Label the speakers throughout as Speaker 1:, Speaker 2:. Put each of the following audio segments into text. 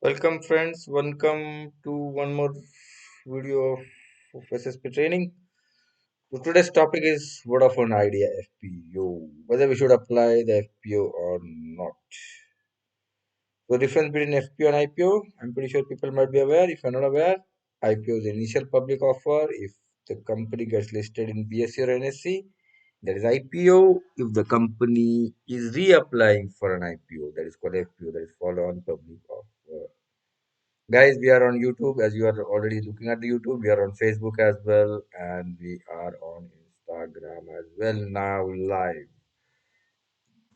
Speaker 1: Welcome friends, welcome to one more video of SSP training. So today's topic is Vodafone Idea FPO, whether we should apply the FPO or not. So difference between FPO and IPO, I'm pretty sure people might be aware. If you're not aware, IPO is the initial public offer. If the company gets listed in BSE or NSE, that is IPO. If the company is reapplying for an IPO, that is called FPO, that is follow on public offer. Guys, we are on YouTube as you are already looking at the YouTube. We are on Facebook as well, and we are on Instagram as well now live.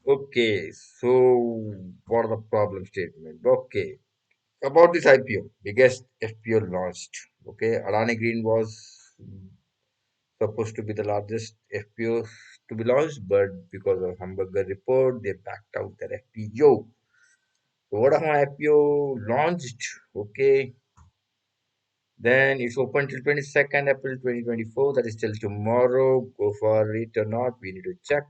Speaker 1: Okay, so what are the problem statement? Okay, about this IPO, biggest FPO launched. Okay, Adani Green was supposed to be the largest FPO to be launched, but because of hamburger report, they backed out their FPO. So what Vodafone IPO launched. Okay, then it's open till 22nd April 2024. That is till tomorrow. Go for it or not. We need to check.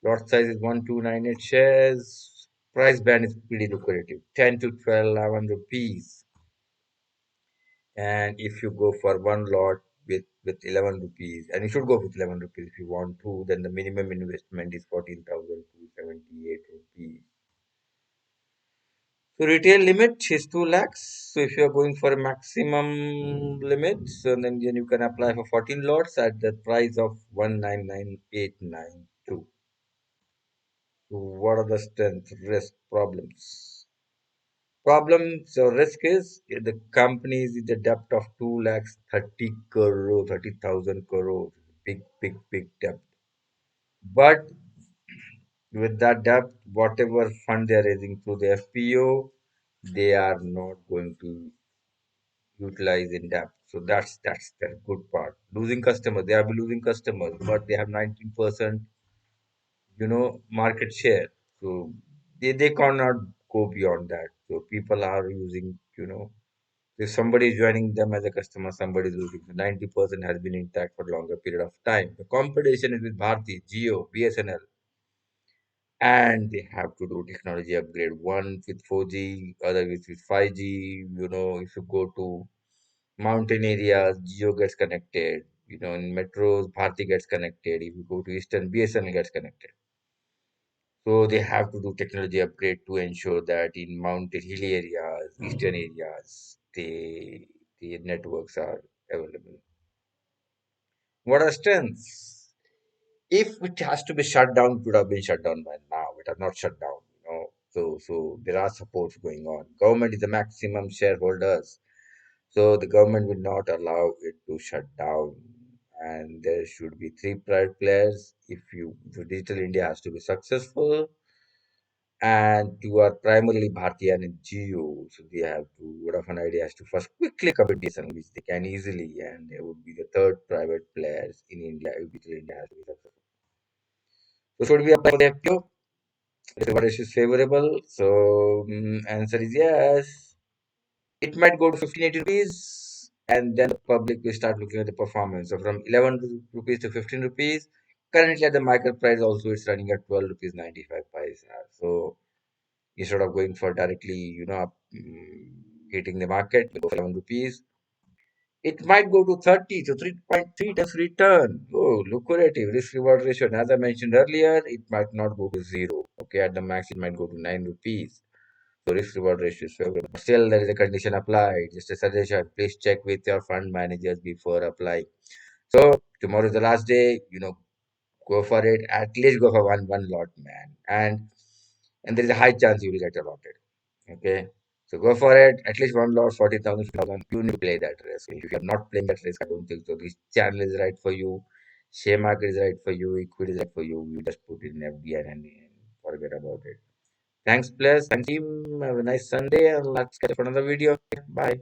Speaker 1: Lot size is 1298 shares. Price band is pretty lucrative. 10 to 12, 11 rupees. And if you go for one lot with 11 rupees, and you should go with 11 rupees if you want to, then the minimum investment is 14,278 rupees. So retail limit is 2 lakhs. So if you are going for a maximum limit, so then you can apply for 14 lots at the price of 199892. So what are the strength, risk, problems? Problems or risk is the company is in the debt of 2 lakhs 30 crore, 30,000 crore. Big debt. But with that debt, whatever fund they are raising through the FPO, they are not going to utilize in depth. So that's the good part. Losing customers, they have been losing customers, but they have 19%, market share. So they cannot go beyond that. So people are using, if somebody is joining them as a customer, somebody is losing. So 90% has been intact for a longer period of time. The competition is with Bharti, Jio, BSNL, and they have to do technology upgrade. One with 4G, other with 5G. If you go to mountain areas, Geo gets connected. In metros, Bharti gets connected. If you go to Eastern, BSNL gets connected. So they have to do technology upgrade to ensure that in mountain hilly areas, eastern areas, the networks are available. What are strengths? If it has to be shut down, it would have been shut down by now. It has not shut down. So there are supports going on. Government is the maximum shareholders. So the government will not allow it to shut down, and there should be three private players. If Digital India has to be successful, and you are primarily Bharti and Geo, so they have to. Vodafone Idea has to first quickly competition, which they can easily, and they would be the third private players in India if Digital India has to be successful. So should we apply for the FPO? What is favorable? So answer is yes. It might go to 1580 rupees, and then the public will start looking at the performance. So from 11 rupees to 15 rupees, currently at the market price also it's running at 12 rupees 95 paisa. So instead of going for directly, hitting the market, you go for 11 rupees. It might go to 30, so 3.3 times return. Oh, lucrative risk reward ratio. And as I mentioned earlier, it might not go to zero. Okay, at the max, it might go to 9 rupees. So risk reward ratio is favorable. Still, there is a condition applied. Just a suggestion, please check with your fund managers before applying. So tomorrow is the last day. Go for it. At least go for one lot, man. And there is a high chance you will get allotted. Okay. So go for it. At least one lot, 40,000, 50,000. You need to play that risk. If you are not playing that risk, I don't think so. This channel is right for you. Share market is right for you. Equity is right for you. You just put it in FDI and forget about it. Thanks, players. Thanks, team. Have a nice Sunday. And let's catch up for another video. Bye.